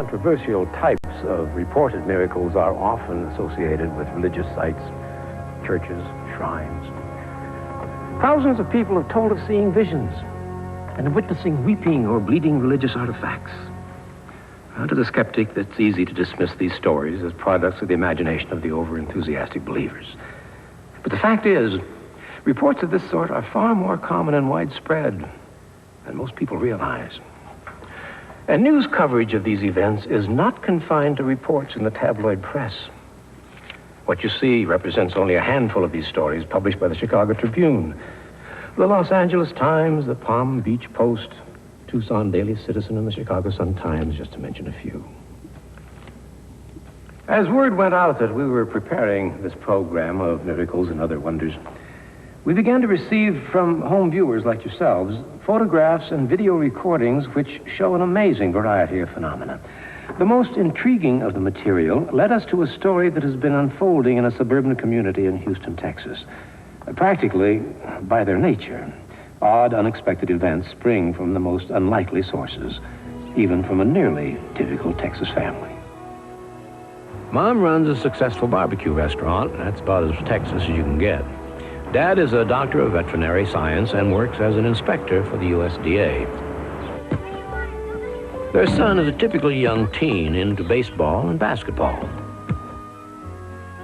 Controversial types of reported miracles are often associated with religious sites, churches, shrines. Thousands of people have told of seeing visions and of witnessing weeping or bleeding religious artifacts. To the skeptic, it's easy to dismiss these stories as products of the imagination of the over-enthusiastic believers. But the fact is, reports of this sort are far more common and widespread than most people realize. And news coverage of these events is not confined to reports in the tabloid press. What you see represents only a handful of these stories published by the Chicago Tribune, the Los Angeles Times, the Palm Beach Post, Tucson Daily Citizen, and the Chicago Sun-Times, just to mention a few. As word went out that we were preparing this program of miracles and other wonders, we began to receive from home viewers like yourselves photographs and video recordings which show an amazing variety of phenomena. The most intriguing of the material led us to a story that has been unfolding in a suburban community in Houston, Texas. Practically, by their nature, odd, unexpected events spring from the most unlikely sources, even from a nearly typical Texas family. Mom runs a successful barbecue restaurant. That's about as Texas as you can get. Dad is a doctor of veterinary science and works as an inspector for the USDA. Their son is a typical young teen into baseball and basketball.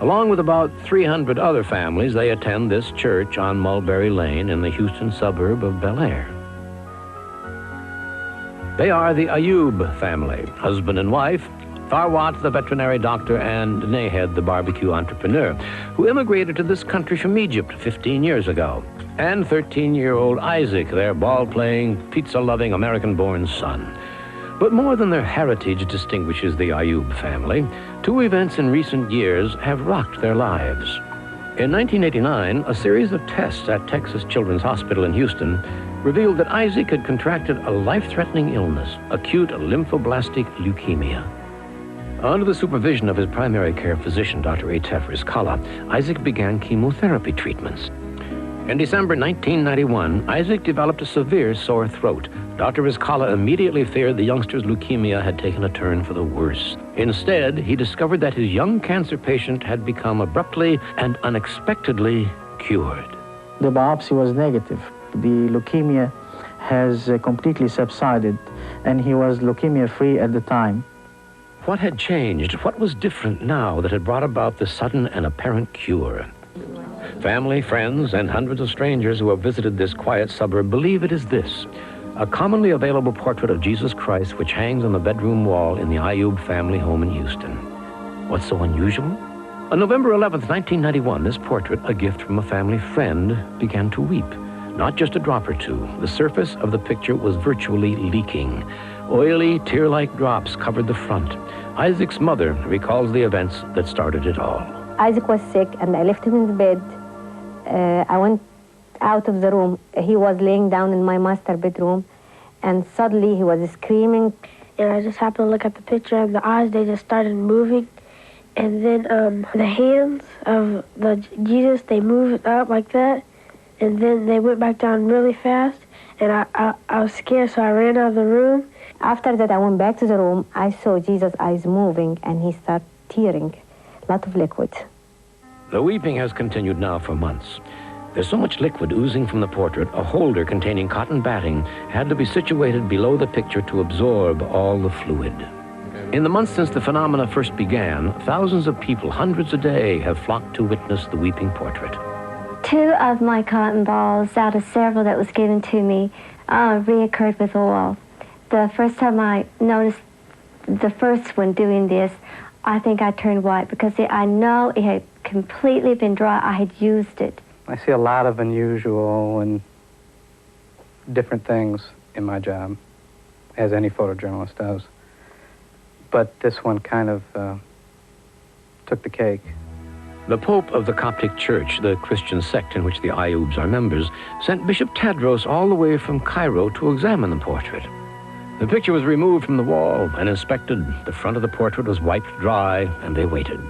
Along with about 300 other families, they attend this church on Mulberry Lane in the Houston suburb of Bellaire. They are the Ayub family, husband and wife, Farwat, the veterinary doctor, and Nahed, the barbecue entrepreneur, who immigrated to this country from Egypt 15 years ago, and 13-year-old Isaac, their ball-playing, pizza-loving, American-born son. But more than their heritage distinguishes the Ayub family, two events in recent years have rocked their lives. In 1989, a series of tests at Texas Children's Hospital in Houston revealed that Isaac had contracted a life-threatening illness, acute lymphoblastic leukemia. Under the supervision of his primary care physician, Dr. Atef Rizkallah, Isaac began chemotherapy treatments. In December 1991, Isaac developed a severe sore throat. Dr. Rizkallah immediately feared the youngster's leukemia had taken a turn for the worse. Instead, he discovered that his young cancer patient had become abruptly and unexpectedly cured. The biopsy was negative. The leukemia has completely subsided, and he was leukemia-free at the time. What had changed? What was different now that had brought about the sudden and apparent cure? Family, friends, and hundreds of strangers who have visited this quiet suburb believe it is this: a commonly available portrait of Jesus Christ which hangs on the bedroom wall in the Ayub family home in Houston. What's so unusual? On November 11th, 1991, this portrait, a gift from a family friend, began to weep. Not just a drop or two. The surface of the picture was virtually leaking. Oily, tear-like drops covered the front. Isaac's mother recalls the events that started it all. Isaac was sick, and I left him in the bed. I went out of the room. He was laying down in my master bedroom, and suddenly he was screaming. And I just happened to look at the picture, and the eyes, they just started moving. And then the hands of the Jesus, they moved up like that, and then they went back down really fast, and I was scared, so I ran out of the room. After that, I went back to the room. I saw Jesus' eyes moving, and he started tearing a lot of liquid. The weeping has continued now for months. There's so much liquid oozing from the portrait, a holder containing cotton batting had to be situated below the picture to absorb all the fluid. In the months since the phenomena first began, thousands of people, hundreds a day, have flocked to witness the weeping portrait. 2 of my cotton balls out of several that was given to me reoccurred with oil. The first time I noticed the first one doing this, I think I turned white because I know it had completely been dry. I had used it. I see a lot of unusual and different things in my job, as any photojournalist does. But this one kind of took the cake. The Pope of the Coptic Church, the Christian sect in which the Ayubs are members, sent Bishop Tadros all the way from Cairo to examine the portrait. The picture was removed from the wall and inspected. The front of the portrait was wiped dry, and they waited.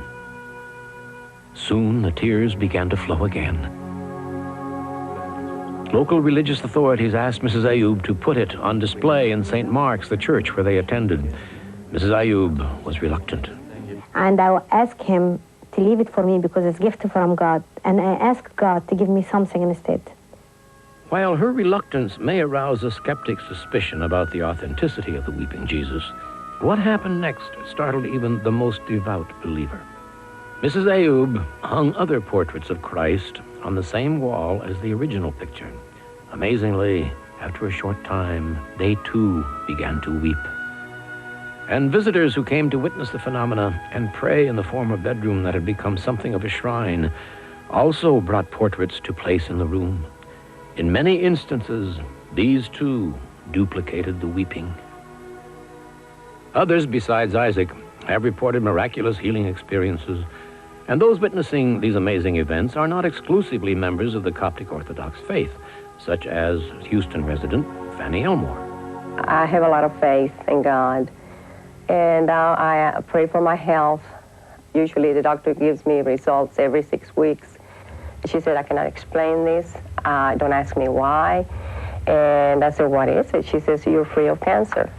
Soon the tears began to flow again. Local religious authorities asked Mrs. Ayub to put it on display in St. Mark's, the church where they attended. Mrs. Ayub was reluctant. And I asked him to leave it for me because it's a gift from God. And I asked God to give me something instead. While her reluctance may arouse a skeptic's suspicion about the authenticity of the weeping Jesus, what happened next startled even the most devout believer. Mrs. Ayub hung other portraits of Christ on the same wall as the original picture. Amazingly, after a short time, they too began to weep. And visitors who came to witness the phenomena and pray in the former bedroom that had become something of a shrine also brought portraits to place in the room. In many instances, these too duplicated the weeping. Others besides Isaac have reported miraculous healing experiences, and those witnessing these amazing events are not exclusively members of the Coptic Orthodox faith, such as Houston resident Fanny Elmore. I have a lot of faith in God, and I pray for my health. Usually the doctor gives me results every 6 weeks. She said, I cannot explain this. Don't ask me why. And I said, what is it? She says, you're free of cancer.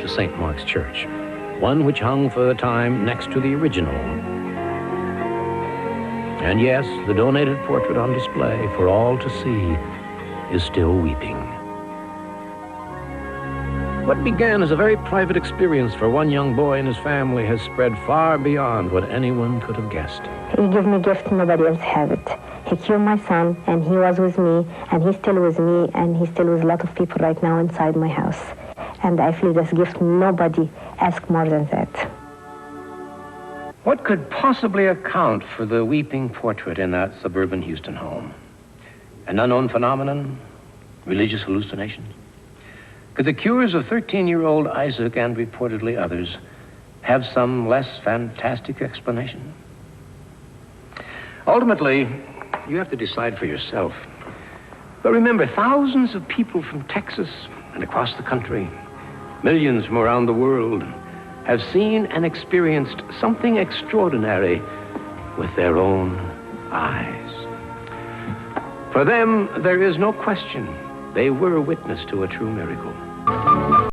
To St. Mark's Church, one which hung for the time next to the original. And yes, the donated portrait on display for all to see is still weeping. What began as a very private experience for one young boy and his family has spread far beyond what anyone could have guessed. He gave me a gift nobody else have it. He cured my son, and he was with me, and he's still with me, and he's still with a lot of people right now inside my house. And I feel this gift nobody asked more than that. What could possibly account for the weeping portrait in that suburban Houston home? An unknown phenomenon? Religious hallucinations? Could the cures of 13-year-old Isaac and reportedly others have some less fantastic explanation? Ultimately, you have to decide for yourself. But remember, thousands of people from Texas and across the country, millions from around the world, have seen and experienced something extraordinary with their own eyes. For them, there is no question. They were witness to a true miracle.